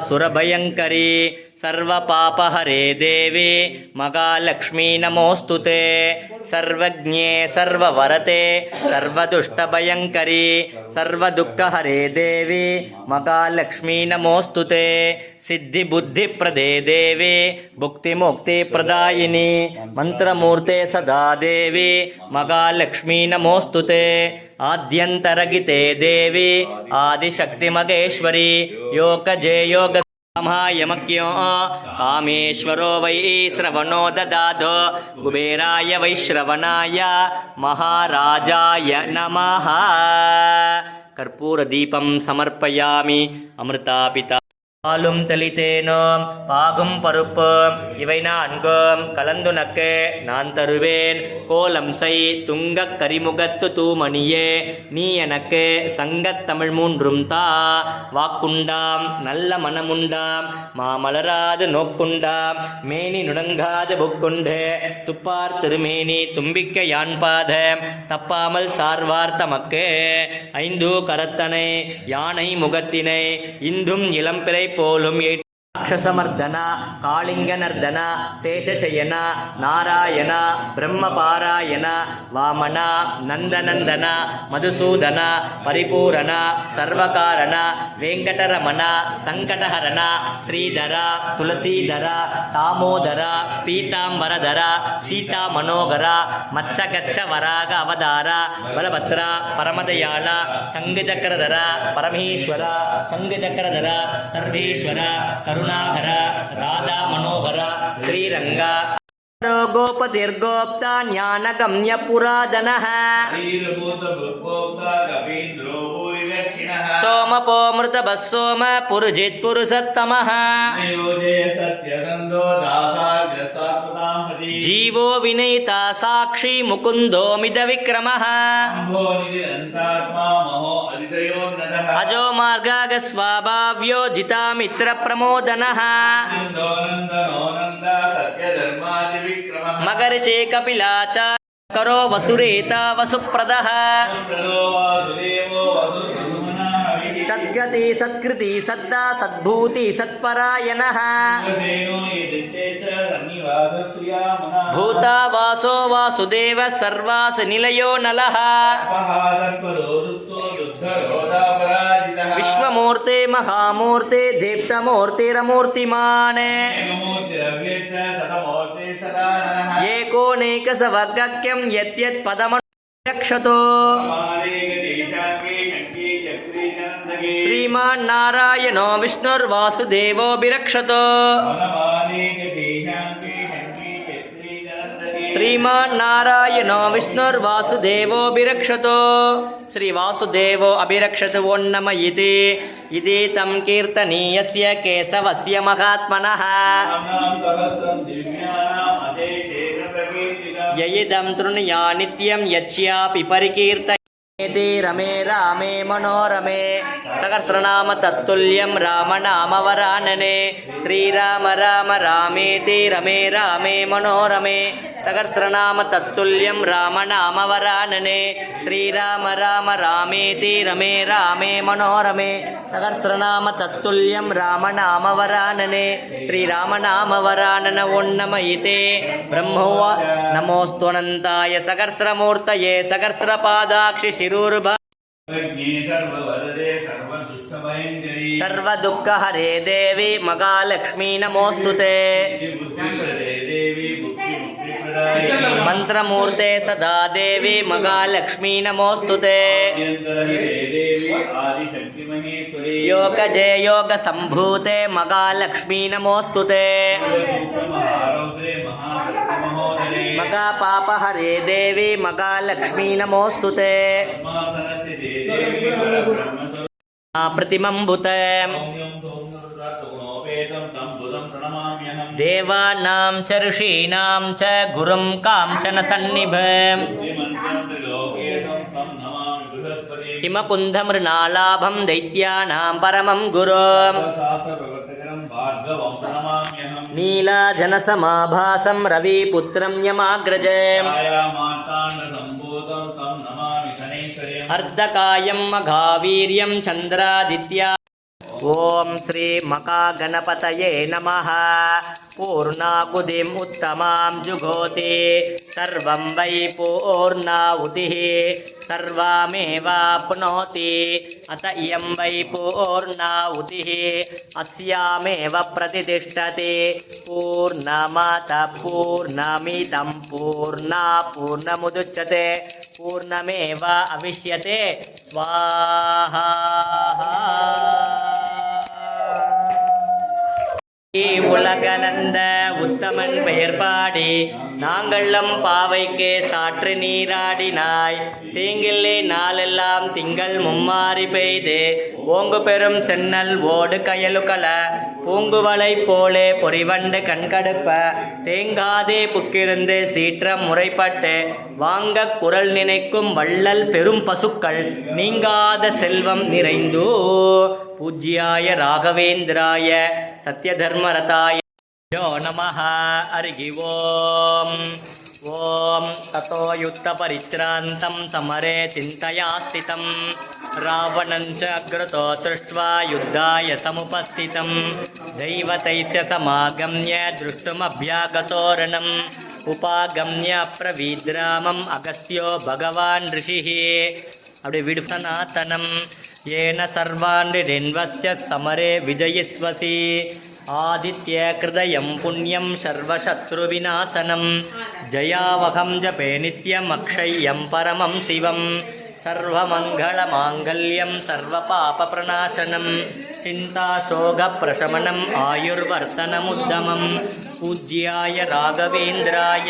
सुरभयंकरी सर्वपापहरे देवी महालक्ष्मी नमोस्तुते सर्वज्ञे सर्ववरते सर्वदुष्टभयंकरी सर्वदुःखहरे देवी महालक्ष्मी नमोस्तुते सिद्धिबुद्धिप्रदे देवी भुक्तिमुक्तिप्रदायिनी मंत्रमूर्ते सदा देवी महालक्ष्मी नमोस्तुते आद्यंतरगिते देवी आदिशक्तिमगेश्वरी योगजे योग यमक्यो कामेश्वरो वै श्रवणो ददातो कुबेराय वैश्रवणाय महाराजाय नमः। कर्पूरदीपं समर्पयामि अमृतापिता பாலும் தெளித்தேனோம் பாகும் பருப்பும் இவை நான்கும் கலந்துனக்கு நான் தருவேன் கோலம் செய் துங்கக் கரிமுகத்து தூமணியே நீ எனக்கு சங்கத் தமிழ் மூன்றும் தா வாக்குண்டாம் நல்ல மனமுண்டாம் மாமலராது நோக்குண்டாம் மேனி நுடங்காது புக்குண்டு துப்பார் திருமேனி தும்பிக்க யான்பாத தப்பாமல் சார்வார் தமக்கு ஐந்து கரத்தனை யானை முகத்தினை இந்தும் இளம்பிறை போலும் ராட்சசமர்தன காளிங்கநர்தன சேஷசயன நாராயண பிரம்மபாராயண வாமன நந்தநந்தன மதுசூதன பரிபூரண சர்வகாரண வெங்கடரமண சங்கடஹரண ஸ்ரீதர துளசீதர தாமோதர பீதாம்பரதர சீதா மனோகர மச்சகச்ச வராக அவதார பலபத்ர பரமதயாள சங்குசக்கரதர பரமேஸ்வர சங்குசக்கரதர சர்வேஸ்வர करुणाकर राधा मनोहर श्रीरंग गोपतिर्गोप्ता ज्ञानगम्य पुरादनः सोमपो मृतभः सोम पुरुजित् पुरुषोत्तमः जीवो विनयिता साक्षी मुकुन्दो मिद विक्रमः अजो मार्गाग स्वाभाव्यो जितामित्र प्रमोदनः मगर्षे कपिलाचार्य करो वसुरेता वसुप्रदः सद्गति सत्कृति सद्दा सद्भूति सत्परायणः भूता वासो वासुदेव सर्वास निलयो नलः विश्वमूर्ते महामूर्ते दीप्तमूर्तिरमूर्तिमान् एकोनेकसवगक्यं यद्यत् पदमनुरक्षतो श्रीमान्नारायणो विष्णुर्वासुदेवो विरक्षतो श्रीमान्नारायणो विष्णुर्वासुदेवो विरक्षतो श्री वासुदेवो अभिरक्षतु वो नम इति तं कीर्तनीयस्य केशवस्य महात्मनः ययिदं तृणया नित्यं यच्चापि परिकीर्तयेति रमे रामे मनोरमे सहस्रनाम तत्तुल्यं रामनामवरानने श्रीराम राम रामेति रमे रामे मनोरमे सहस्रनाम तत्तुल्यं रामनामवरानने श्रीराम राम रामेति रमे रामे मनोरमे सहस्रनाम तत्तुल्यं रामनामवरानने श्रीरामनामवरानन ओन्नमयिते ब्रह्मोवा नमोऽस्तुनन्ताय सहस्रमूर्तये सहस्रपादाक्षि शिरूर्भा सर्वदुःखहरे देवी महालक्ष्मी नमोस्तुते मंत्रमूर्ते सदा देवी महालक्ष्मी नमोस्तुते योगजे योग संभूते महालक्ष्मी नमोस्तुते मगा पापहरे देवी महालक्ष्मी नमोस्तुते प्रतिमंबुत देवानां च ऋषीणां च गुरुं कांचन सन्निभं हिमकुन्धमृणालाभं दैत्यानां परमं गुरुं नीलाजनसमाभासं रविपुत्रं यमाग्रजम् अर्धकायं मघावीर्यं चन्द्रादित्या ॐ श्री मकागणपतये नमः पूर्णाहुतिम् उत्तमां जुहोति सर्वं वै पूर्णाहुतिः सर्वमेवाप्नोति अत इयं वै पूर्णाहुतिः अस्यामेव प्रतिष्ठति पूर्णमतः पूर्णमिदं पूर्णमुदच्यते पूर्णमेव अविष्यते स्वाहा உலகளந்த உத்தமன் பெயர் பாடி நாங்களம் பாவைக்கே சாற்று நீராடினாய் தீங்கில்லை நாளெல்லாம் திங்கள் மும்மாறி பெய்து ஓங்கு பெரும் சென்னல் ஓடு கயலுகல பூங்குவளை போலே பொறிவண்டு கண்கடுப்ப தேங்காதே புக்கிருந்து சீற்றம் முறைப்பட்டு வாங்க குரல் நினைக்கும் வள்ளல் பெரும் பசுக்கள் நீங்காத செல்வம் நிறைந்தோ பூஜ்யாய ராகவேந்திராய சத்யதர்மரதாய யோ நமः ஹரிஹி ஓம் ஓம் ததோ யுத்த பரிச்ராந்தம் சமரே சிந்தயா ஸ்திதம் ராவணம் ச அக்ரதோ திருஷ்ட்வா யுத்தாய சமுபஸ்திதம் தைவதைத்ய சமாகம்ய திருஷ்டுமப்யாகதோரணம் உபாகம்ய பிரவீத்ராமம் அகஸ்தியோ பகவான் ரிஷிஹி அப்படியே வீடு சனாதனம் ஏன சர்வான்றின்வஸ்ய சமரே விஜயிஸ்வசி ஆதித்ய கிருதயம் புண்ணியம் சர்வசத்ரு விநாசனம் ஜயாவகம் ஜபே நித்யம் அக்ஷயம் பரமம் சிவம் சர்வமங்களமாங்கல்யம் சர்வபாபப்ரணாசனம் சிந்தாசோகப்ரசமனம் ஆயுர்வர்த்தனமுத்தமம் பூஜ்யாய ராகவேந்திராய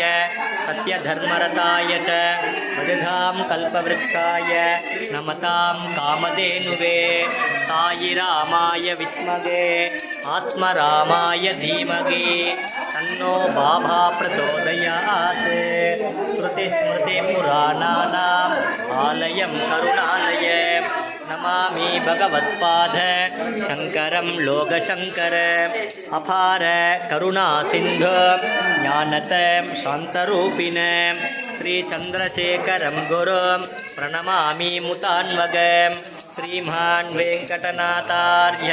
சத்யதர்மரதாய ச வஜதாம் கல்பவ்ருக்ஷாய நமதாம் காமதேனுவே சாயி ராமாய வித்மகே ஆத்மராமாய தீமகி தன்னோ பாபா பிரச்சோதயாத் ஸ்ருதிஸ்மிருதிபுராணானாம் ஆலயம் கருணாலய நமாமி பகவத்பாத சங்கரம் லோகசங்கர அபார கருணா சிந்து ஞானத சாந்தரூபிண ஸ்ரீ சந்திரசேகரம் குரு பிரணமாமி முதான்வக श्रीमान वेंकटनाथार्य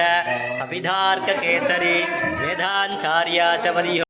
अभिधार्क केसरी वेदांचार्य च